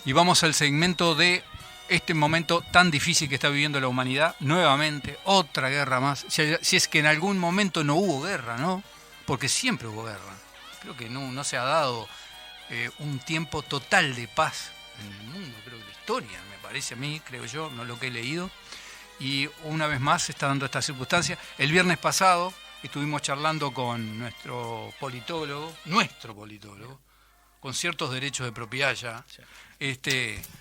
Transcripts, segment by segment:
Y vamos al segmento de este momento tan difícil que está viviendo la humanidad. Nuevamente, otra guerra más. Si es que en algún momento no hubo guerra, ¿no? Porque siempre hubo guerra. Creo que no se ha dado un tiempo total de paz en el mundo. Creo que la historia, me parece a mí, creo yo, no lo que he leído. Y una vez más se está dando esta circunstancia. El viernes pasado estuvimos charlando con nuestro politólogo, con ciertos derechos de propiedad ya,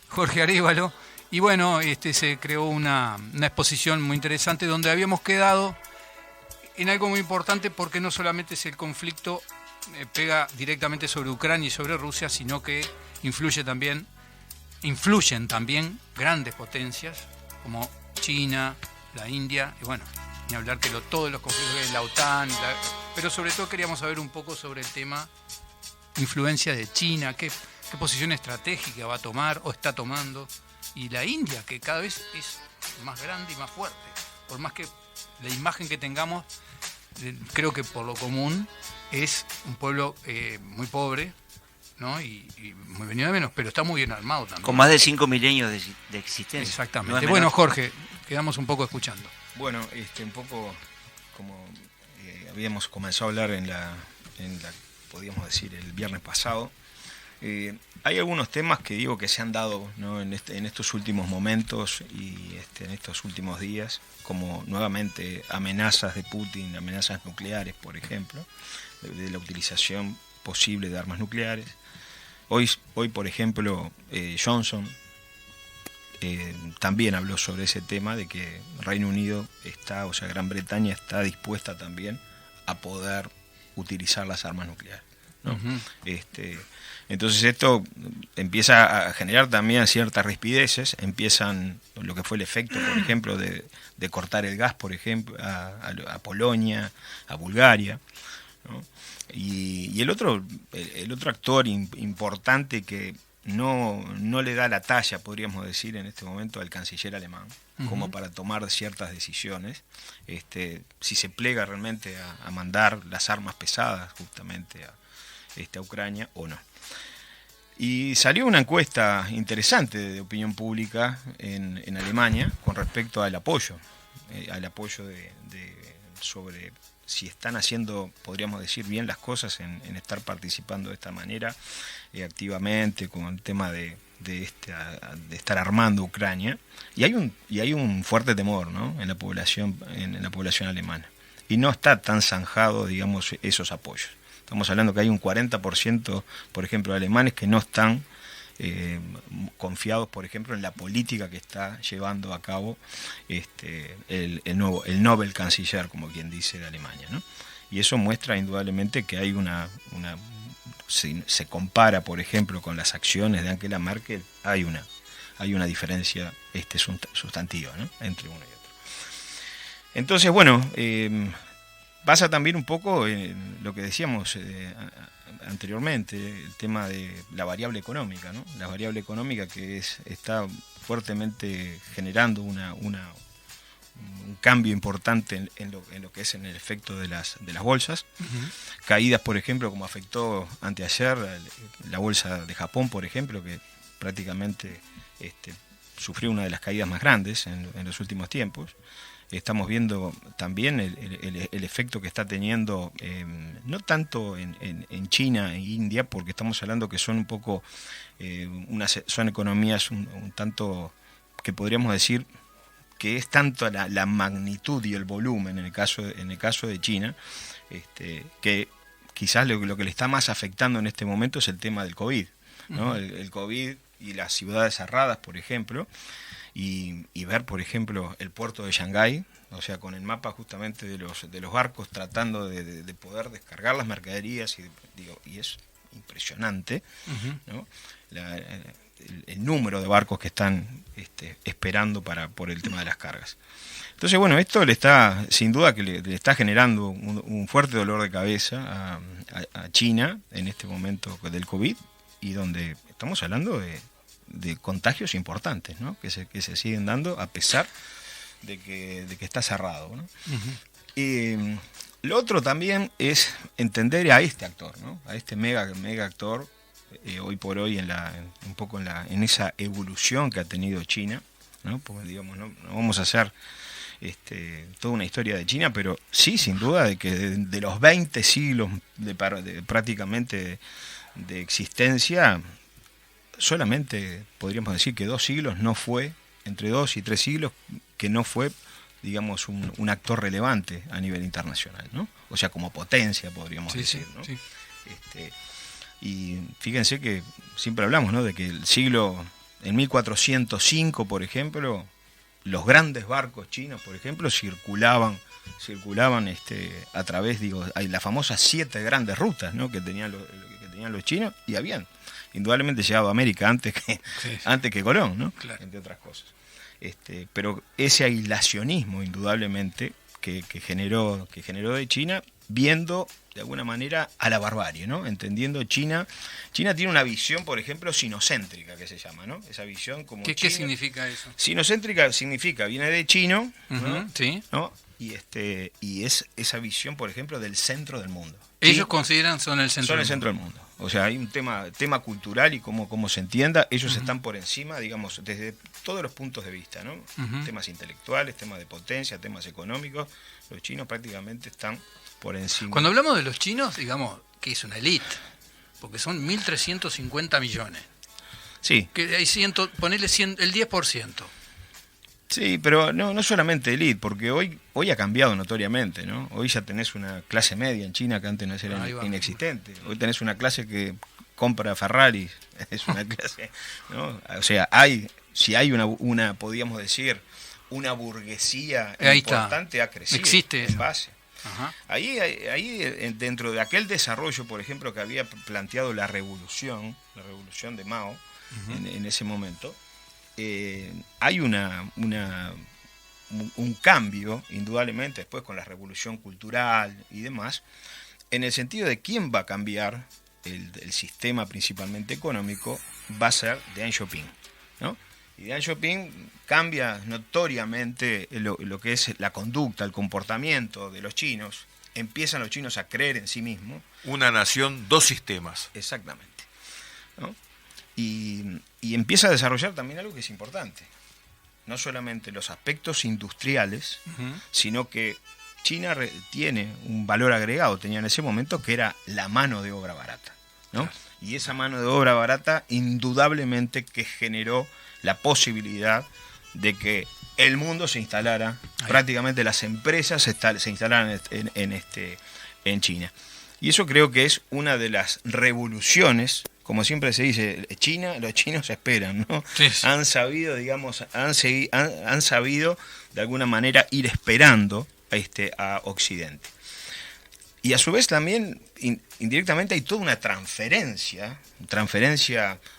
Jorge Arévalo, y bueno, se creó una exposición muy interesante donde habíamos quedado en algo muy importante, porque no solamente es el conflicto pega directamente sobre Ucrania y sobre Rusia, sino que influyen también grandes potencias como China, la India, y bueno, ni hablar que todos los conflictos de la OTAN, pero sobre todo queríamos saber un poco sobre el tema influencia de China, qué posición estratégica va a tomar o está tomando, y la India, que cada vez es más grande y más fuerte, por más que la imagen que tengamos, creo que por lo común es un pueblo muy pobre, ¿no? Y muy venido de menos, pero está muy bien armado también. Con más de 5 milenios de existencia. Exactamente. No bueno, Jorge, quedamos un poco escuchando. Bueno, un poco como habíamos comenzado a hablar en la podríamos decir, el viernes pasado. Hay algunos temas que digo que se han dado, ¿no? en estos últimos momentos y en estos últimos días, como nuevamente amenazas de Putin, amenazas nucleares, por ejemplo, de la utilización posible de armas nucleares. Hoy por ejemplo, Johnson también habló sobre ese tema de que Reino Unido Gran Bretaña está dispuesta también a poder utilizar las armas nucleares, ¿no? Uh-huh. Entonces esto empieza a generar también ciertas rispideces, empiezan lo que fue el efecto, por ejemplo, de cortar el gas, por ejemplo, a Polonia, a Bulgaria, ¿no? Y el otro actor importante que no le da la talla, podríamos decir, en este momento al canciller alemán, uh-huh, como para tomar ciertas decisiones, si se plega realmente a mandar las armas pesadas justamente a Ucrania o no. Y salió una encuesta interesante de opinión pública en Alemania con respecto al apoyo sobre si están haciendo, podríamos decir, bien las cosas en estar participando de esta manera activamente con el tema de estar armando Ucrania, y hay un fuerte temor, ¿no? en la población alemana, y no está tan zanjado, digamos, esos apoyos. Estamos hablando que hay un 40%, por ejemplo, de alemanes que no están confiados, por ejemplo, en la política que está llevando a cabo el Nobel canciller, como quien dice, de Alemania, ¿no? Y eso muestra indudablemente que hay si se compara, por ejemplo, con las acciones de Angela Merkel, hay una diferencia sustantiva, ¿no? Entre uno y otro. Entonces, bueno, pasa también un poco lo que decíamos anteriormente, el tema de la variable económica, ¿no? La variable económica que está fuertemente generando un cambio importante en lo que es en el efecto de las bolsas. Uh-huh. Caídas, por ejemplo, como afectó anteayer la bolsa de Japón, por ejemplo, que prácticamente sufrió una de las caídas más grandes en los últimos tiempos. Estamos viendo también el efecto que está teniendo, no tanto en China e India, porque estamos hablando que son un poco, son economías un tanto, que podríamos decir, que es tanto la magnitud y el volumen en el caso de China, que quizás lo que le está más afectando en este momento es el tema del COVID, ¿no? Uh-huh. El COVID y las ciudades cerradas, por ejemplo, y ver, por ejemplo, el puerto de Shanghái, o sea, con el mapa justamente de los barcos tratando de poder descargar las mercaderías, y es impresionante, uh-huh, ¿no? El número de barcos que están esperando por el tema de las cargas. Entonces, bueno, esto sin duda que le está generando un fuerte dolor de cabeza a China en este momento del COVID, y donde estamos hablando de contagios importantes, ¿no? que se siguen dando a pesar de que está cerrado, ¿no? Uh-huh. Lo otro también es entender a este actor, ¿no? A este mega actor hoy por hoy un poco en esa evolución que ha tenido China, ¿no? Porque digamos, no vamos a hacer toda una historia de China, pero sí, sin duda, de que de los 20 siglos prácticamente de existencia, solamente podríamos decir que 2 siglos no fue, entre 2 y 3 siglos, que no fue, digamos, un actor relevante a nivel internacional, ¿no? O sea, como potencia, podríamos decir, ¿no? Sí. Y fíjense que siempre hablamos, ¿no?, de que en 1405, por ejemplo, los grandes barcos chinos, por ejemplo, circulaban a través, hay las famosas 7 grandes rutas, ¿no?, que tenían los chinos, y habían indudablemente llegado a América antes que Colón, ¿no? Claro. Entre otras cosas. Pero ese aislacionismo, indudablemente, que generó de China, viendo de alguna manera a la barbarie, ¿no? Entendiendo China tiene una visión, por ejemplo, sinocéntrica, que se llama, ¿no? Esa visión como ¿Qué significa eso? Sinocéntrica significa, viene de chino, ¿no? Sí. ¿No? Y es esa visión, por ejemplo, del centro del mundo. Ellos consideran son el centro del mundo. O sea, hay un tema cultural y cómo se entienda. Ellos están por encima, digamos, desde todos los puntos de vista, ¿no? Temas intelectuales, temas de potencia, temas económicos. Los chinos prácticamente están por encima. Cuando hablamos de los chinos, digamos que es una élite, porque son 1.350 millones. Sí. Que hay ponerle el 10%. Sí, pero no solamente élite, porque hoy ha cambiado notoriamente, ¿no? Hoy ya tenés una clase media en China que antes no era inexistente. Hoy tenés una clase que compra Ferraris, es una clase, ¿no? O sea, si hay una podríamos decir, una burguesía importante, ha crecido. Existe en base. Ajá. Ahí dentro de aquel desarrollo, por ejemplo, que había planteado la revolución de Mao, en ese momento, hay un cambio, indudablemente, después con la revolución cultural y demás, en el sentido de quién va a cambiar el sistema principalmente económico, va a ser Deng Xiaoping, ¿no? Y Deng Xiaoping cambia notoriamente lo que es la conducta, el comportamiento de los chinos. Empiezan los chinos a creer en sí mismos. Una nación, 2 sistemas. Exactamente, ¿no? Y empieza a desarrollar también algo que es importante. No solamente los aspectos industriales, sino que China tiene un valor agregado, tenía en ese momento, que era la mano de obra barata, ¿no? Claro. Y esa mano de obra barata indudablemente que generó la posibilidad de que el mundo se instalara, prácticamente las empresas se instalaran en China. Y eso creo que es una de las revoluciones, como siempre se dice, los chinos esperan, ¿no? Sí. Han sabido, digamos, han sabido de alguna manera ir esperando a Occidente. Y a su vez también, indirectamente, hay toda una transferencia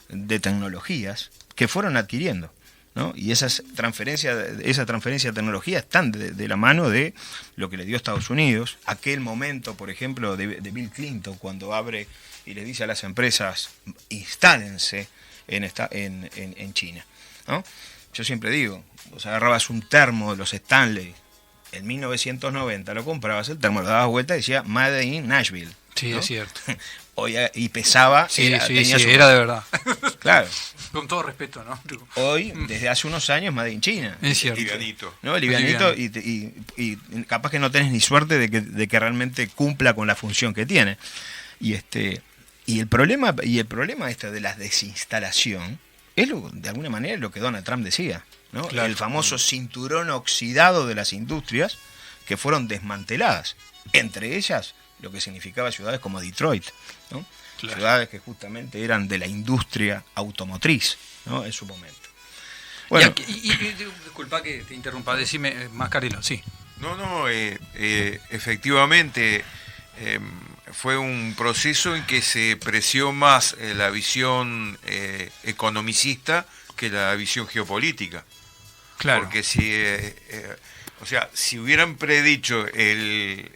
de tecnologías que fueron adquiriendo, ¿no? Y esa transferencia de tecnología están de la mano de lo que le dio Estados Unidos. Aquel momento, por ejemplo, de Bill Clinton, cuando abre y le dice a las empresas, instálense en China, ¿no? Yo siempre digo, vos agarrabas un termo de los Stanley en 1990, lo comprabas, el termo lo dabas vuelta y decía Made in Nashville. Sí, ¿no? Es cierto. Y pesaba. Era de verdad. Claro. Con todo respeto, ¿no? Hoy, desde hace unos años, Made in China. Es cierto. Livianito. ¿No? Livianito. Y capaz que no tenés ni suerte de que realmente cumpla con la función que tiene. Y el problema de la desinstalación es de alguna manera lo que Donald Trump decía, ¿no? Claro. El famoso cinturón oxidado de las industrias que fueron desmanteladas. Entre ellas, lo que significaba ciudades como Detroit, ¿no? Claro. Ciudades que justamente eran de la industria automotriz, ¿no? En su momento. Bueno. Disculpa que te interrumpa, decime, Mascarello, sí. No, efectivamente fue un proceso en que se preció más la visión economicista que la visión geopolítica. Claro. Porque si hubieran predicho el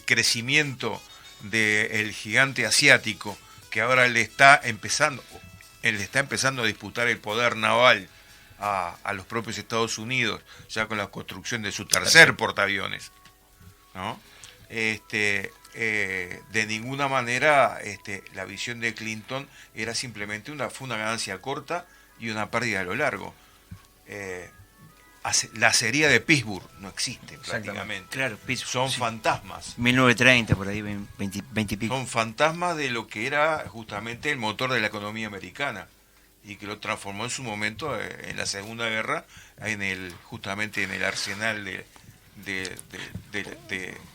crecimiento del gigante asiático, que ahora le está empezando a disputar el poder naval a los propios Estados Unidos, ya con la construcción de su tercer portaaviones, ¿no? de ninguna manera la visión de Clinton era simplemente fue una ganancia corta y una pérdida a lo largo. La acería de Pittsburgh no existe prácticamente. Claro, Son fantasmas. 1930, por ahí, 20 y pico. Son fantasmas de lo que era justamente el motor de la economía americana y que lo transformó en su momento en la Segunda Guerra justamente en el arsenal de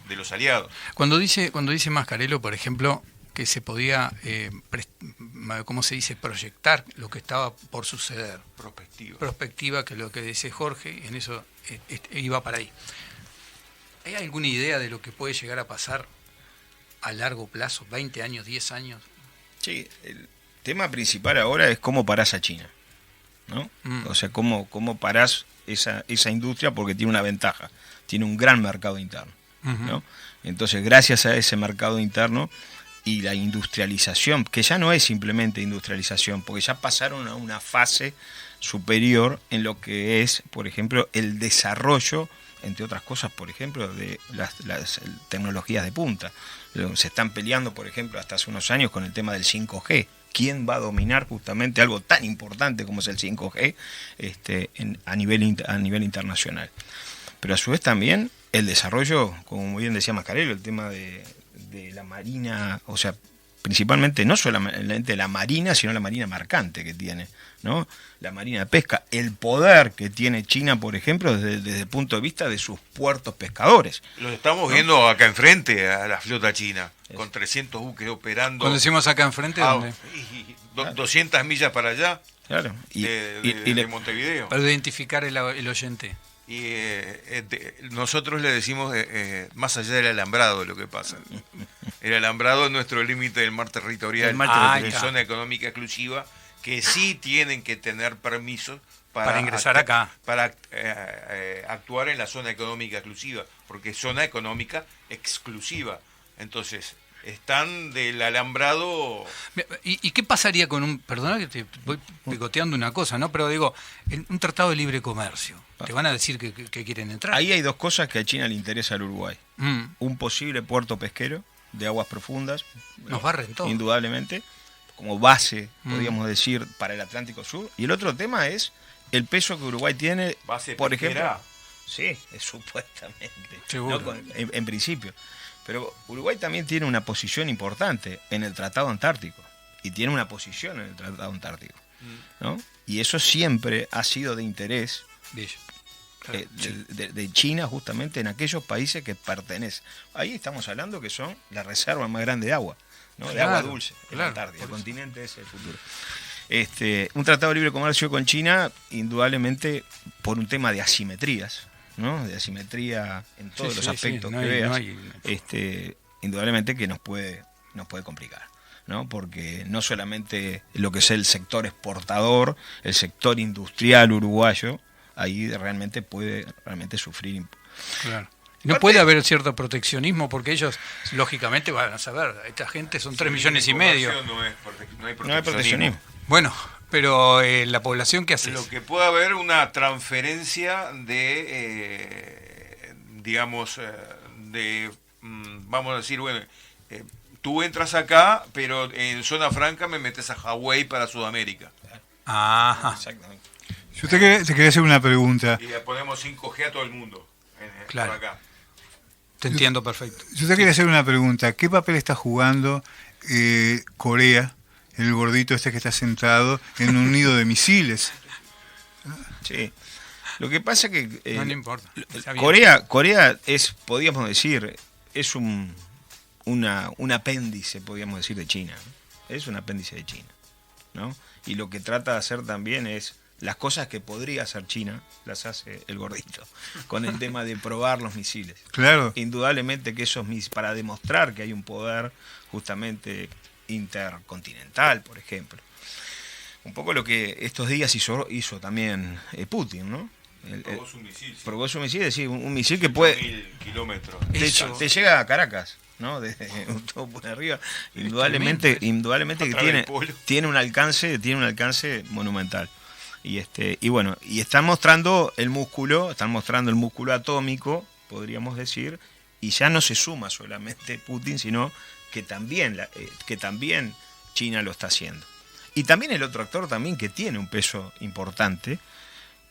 los aliados. Cuando dice Mascarello, por ejemplo, que se podía, ¿cómo se dice?, proyectar lo que estaba por suceder. Prospectiva, que es lo que dice Jorge, en eso iba para ahí. ¿Hay alguna idea de lo que puede llegar a pasar a largo plazo, 20 años, 10 años? Sí, el tema principal ahora es cómo parás a China, ¿no? O sea, cómo parás esa industria, porque tiene una ventaja, tiene un gran mercado interno, ¿no? Entonces, gracias a ese mercado interno y la industrialización, que ya no es simplemente industrialización, porque ya pasaron a una fase superior en lo que es, por ejemplo, el desarrollo, entre otras cosas, por ejemplo, de las tecnologías de punta. Se están peleando, por ejemplo, hasta hace unos años con el tema del 5G. ¿Quién va a dominar justamente algo tan importante como es el 5G a nivel internacional? Pero a su vez también el desarrollo, como muy bien decía Mascarello, el tema de la marina, o sea, principalmente no solamente la marina, sino la marina mercante que tiene, ¿no? La marina de pesca, el poder que tiene China, por ejemplo, desde el punto de vista de sus puertos pescadores. Lo estamos viendo acá enfrente a la flota china, con 300 buques operando. Cuando decimos acá enfrente, ¿dónde? 200 millas para allá, claro. de Montevideo. Para identificar el oyente. Y nosotros le decimos más allá del alambrado lo que pasa. El alambrado es nuestro límite del mar territorial, en zona económica exclusiva, que sí tienen que tener permisos para ingresar acá, para actuar en la zona económica exclusiva, porque es zona económica exclusiva. Entonces, están del alambrado. ¿Y qué pasaría con perdona que te voy picoteando una cosa, ¿no? Pero digo, un tratado de libre comercio. Te van a decir que quieren entrar. Ahí hay dos cosas que a China le interesa al Uruguay. Un posible puerto pesquero de aguas profundas. Nos barren todo. Indudablemente, como base, podríamos decir, para el Atlántico Sur. Y el otro tema es el peso que Uruguay tiene, base por pesquera. ejemplo. Sí, supuestamente. Seguro. ¿No? En principio. Pero Uruguay también tiene una posición importante en el Tratado Antártico. Y tiene una posición en el Tratado Antártico, ¿no? Y eso siempre ha sido de interés de China, justamente en aquellos países que pertenecen. Ahí estamos hablando que son la reserva más grande de agua, ¿no? De agua dulce, en la Antártida. El continente es el futuro. Un tratado de libre comercio con China, indudablemente por un tema de asimetrías, ¿no? De asimetría en todos los aspectos que veas, indudablemente que nos puede complicar, ¿no? Porque no solamente lo que es el sector exportador, el sector industrial uruguayo, ahí realmente puede sufrir. Claro. No puede haber cierto proteccionismo, porque ellos, lógicamente, van a saber, esta gente son 3 millones y medio. No hay proteccionismo. Bueno, pero la población, ¿qué hace? Lo que puede haber una transferencia vamos a decir, bueno, tú entras acá, pero en zona franca me metes a Hawái para Sudamérica. Ajá. Exactamente. Yo te quería hacer una pregunta. Y le ponemos 5G a todo el mundo. Claro. Por acá. Te entiendo perfecto. Yo te quería hacer una pregunta. ¿Qué papel está jugando Corea, el gordito que está sentado en un nido de misiles? Sí. Lo que pasa que no importa. Corea es, podríamos decir, es un apéndice, podríamos decir, de China, ¿no? Es un apéndice de China, ¿no? Y lo que trata de hacer también es las cosas que podría hacer China, las hace el gordito, con el tema de probar los misiles. Claro. Indudablemente que esos misiles, para demostrar que hay un poder justamente intercontinental, por ejemplo. Un poco lo que estos días hizo también Putin, ¿no? Probó su misil, es decir, un misil que puede... 1000 kilómetros. Te llega a Caracas, ¿no? Desde un todo por arriba. Indudablemente que tiene un alcance monumental. Y bueno, y están mostrando el músculo atómico, podríamos decir, y ya no se suma solamente Putin, sino que también China lo está haciendo. Y también el otro actor también que tiene un peso importante,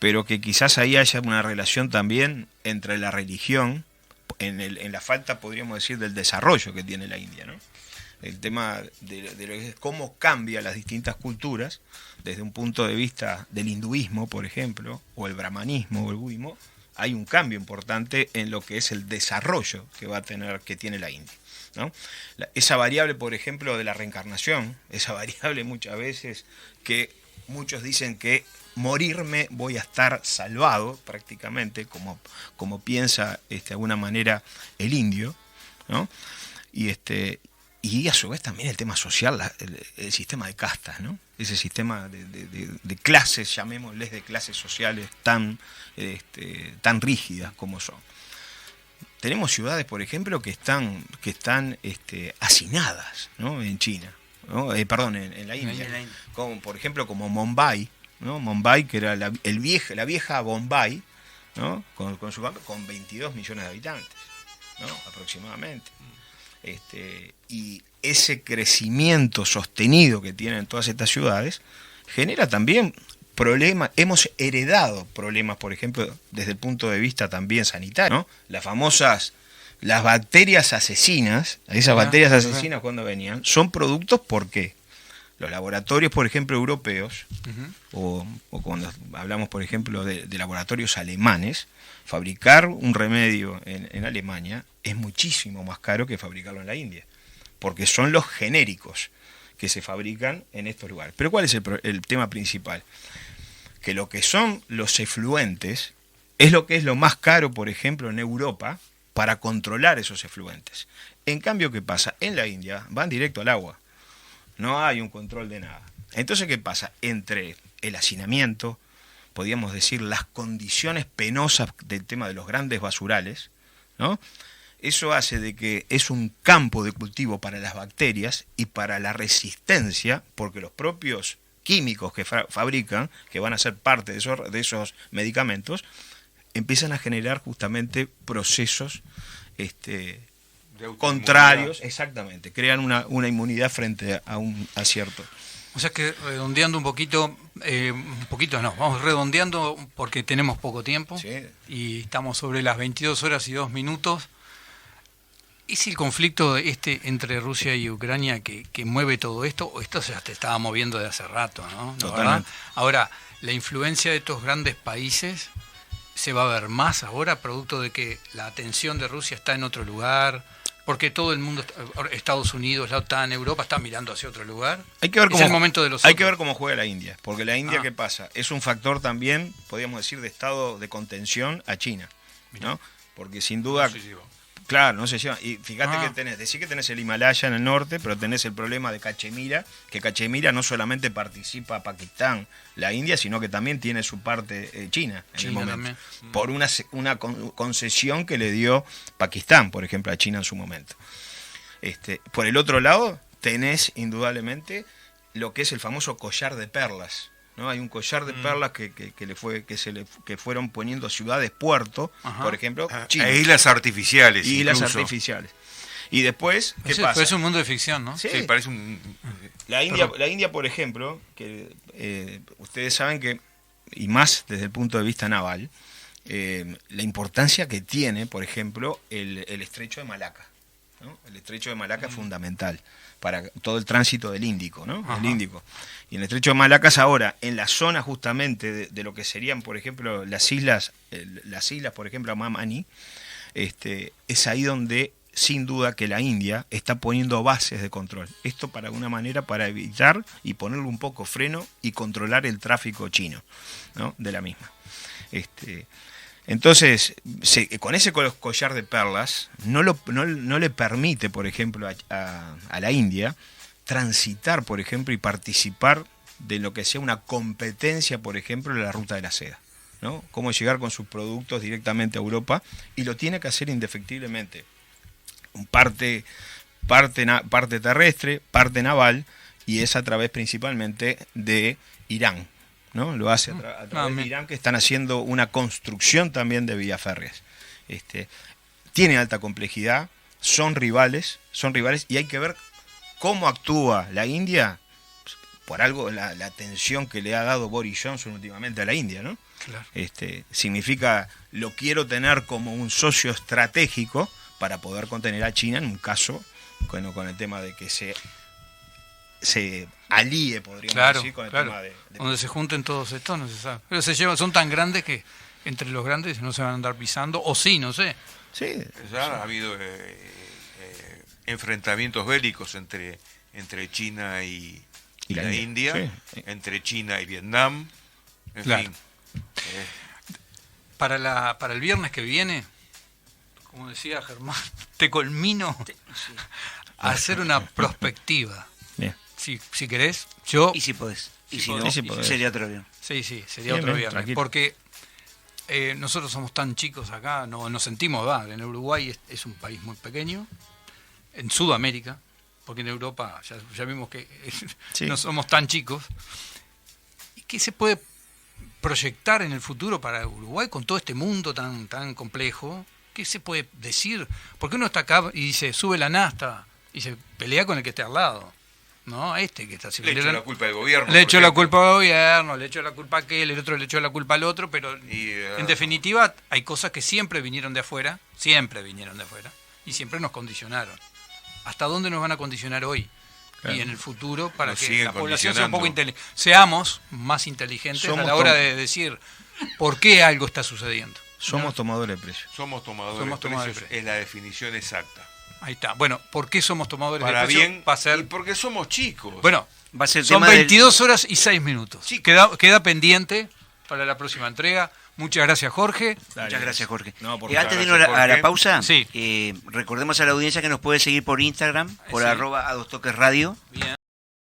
pero que quizás ahí haya una relación también entre la religión, en la falta, podríamos decir, del desarrollo que tiene la India, ¿no? El tema de cómo cambia las distintas culturas, desde un punto de vista del hinduismo, por ejemplo, o el brahmanismo o el budismo, hay un cambio importante en lo que es el desarrollo que tiene la India, ¿no? Esa variable, por ejemplo, de la reencarnación, esa variable muchas veces que muchos dicen que morirme voy a estar salvado prácticamente, como piensa de alguna manera el indio, ¿no? Y a su vez también el tema social, el sistema de castas, ¿no? Ese sistema de clases, llamémosles de clases sociales tan rígidas como son. Tenemos ciudades, por ejemplo, que están hacinadas, ¿no? En China, ¿no? En la India. Como, por ejemplo, como Mumbai, ¿no? Mumbai, que era la vieja Bombay, ¿no? Con 22 millones de habitantes, ¿no? Aproximadamente. Y ese crecimiento sostenido que tienen todas estas ciudades genera también problemas. Hemos heredado problemas, por ejemplo, desde el punto de vista también sanitario, ¿no? Las bacterias asesinas, cuando venían, son productos, ¿por qué? Los laboratorios, por ejemplo, europeos, o cuando hablamos, por ejemplo, de laboratorios alemanes, fabricar un remedio en Alemania es muchísimo más caro que fabricarlo en la India, porque son los genéricos que se fabrican en estos lugares. Pero ¿cuál es el tema principal? Que lo que son los efluentes es lo que es lo más caro, por ejemplo, en Europa, para controlar esos efluentes. En cambio, ¿qué pasa? En la India van directo al agua. No hay un control de nada. Entonces, ¿qué pasa? Entre el hacinamiento, podríamos decir, las condiciones penosas del tema de los grandes basurales, ¿no? Eso hace de que es un campo de cultivo para las bacterias y para la resistencia, porque los propios químicos que fabrican, que van a ser parte de esos medicamentos, empiezan a generar justamente procesos contrarios, exactamente, crean una inmunidad frente a cierto. O sea que redondeando un poquito vamos redondeando porque tenemos poco tiempo, sí, y estamos sobre las 22 horas y 2 minutos. ¿Es el conflicto entre Rusia y Ucrania que mueve todo esto? ¿O esto ya te estaba moviendo de hace rato, ¿no? Totalmente. Ahora, la influencia de estos grandes países se va a ver más ahora, producto de que la atención de Rusia está en otro lugar, porque todo el mundo, Estados Unidos, la OTAN, Europa, está mirando hacia otro lugar. Hay que ver es el momento de los Hay que ver cómo juega la India, porque la India, ¿qué pasa? Es un factor también, podríamos decir, de estado de contención a China, ¿no? Porque sin duda... Claro, no se lleva. Y fíjate que tenés el Himalaya en el norte, pero tenés el problema de Cachemira, que Cachemira no solamente participa Pakistán, la India, sino que también tiene su parte China en el momento. También. Por una concesión que le dio Pakistán, por ejemplo, a China en su momento. Por el otro lado, tenés indudablemente lo que es el famoso collar de perlas, ¿no? Hay un collar de perlas que fueron poniendo ciudades puerto, por ejemplo, China. E islas artificiales. Islas artificiales. Y después, ¿qué pasa? Es un mundo de ficción, ¿no? Sí, parece un... La India, por ejemplo, que ustedes saben que, y más desde el punto de vista naval, la importancia que tiene, por ejemplo, el estrecho de Malaca, ¿no? El estrecho de Malaca es fundamental para todo el tránsito del Índico, ¿no? El Índico. Y en el estrecho de Malaca ahora, en la zona justamente de lo que serían, por ejemplo, las islas, por ejemplo, Mamani, es ahí donde, sin duda, que la India está poniendo bases de control. Esto para alguna manera para evitar y ponerle un poco freno y controlar el tráfico chino, ¿no? De la misma. Entonces, con ese collar de perlas, no le permite, por ejemplo, a la India transitar, por ejemplo, y participar de lo que sea una competencia, por ejemplo, en la ruta de la seda, ¿no? Cómo llegar con sus productos directamente a Europa, y lo tiene que hacer indefectiblemente. Parte terrestre, parte naval, y es a través principalmente de Irán, ¿no? Lo hace a través de Irán, que están haciendo una construcción también de vías férreas. tiene alta complejidad, son rivales, y hay que ver cómo actúa la India, por algo la atención que le ha dado Boris Johnson últimamente a la India, ¿no? Claro. Significa, lo quiero tener como un socio estratégico para poder contener a China en un caso, con el tema de que se alíe, podríamos decir, con el tema de... Donde se junten todos estos, no se sabe. Pero son tan grandes que entre los grandes no se van a andar pisando, o sí, no sé. Sí. Ya ha habido enfrentamientos bélicos entre China y la India, entre China y Vietnam, en fin. Para el viernes que viene, como decía Germán, te colmino a hacer una prospectiva. Bien. Si querés, yo... Y si podés. Y si podés, no, sería otro viernes. Sí, sería otro viernes. Tranquilo. Porque nosotros somos tan chicos acá, nos sentimos, en Uruguay es un país muy pequeño, en Sudamérica, porque en Europa ya vimos que no somos tan chicos. ¿Y qué se puede proyectar en el futuro para Uruguay con todo este mundo tan complejo? ¿Qué se puede decir? Porque uno está acá y dice, sube la nafta y se pelea con el que esté al lado. ¿No? Que está le echó la culpa al gobierno. Le echó la culpa al gobierno, le echó la culpa a aquel, el otro le echó la culpa al otro, pero en definitiva hay cosas que siempre vinieron de afuera, y siempre nos condicionaron. ¿Hasta dónde nos van a condicionar hoy? Claro. Y en el futuro, para nos que la población sea un poco seamos más inteligentes a la hora de decir por qué algo está sucediendo. Somos tomadores de precios. Somos tomadores de precios, es la definición exacta. Ahí está. Bueno, ¿por qué somos tomadores para de precios? Bien, y porque somos chicos. Bueno, va a ser son 22 horas y 6 minutos. Sí. Queda pendiente para la próxima entrega. Muchas gracias, Jorge. Muchas gracias, Jorge. No, antes de irnos a la pausa, sí. Recordemos a la audiencia que nos puede seguir por Instagram, por @adostoquesradio. Bien.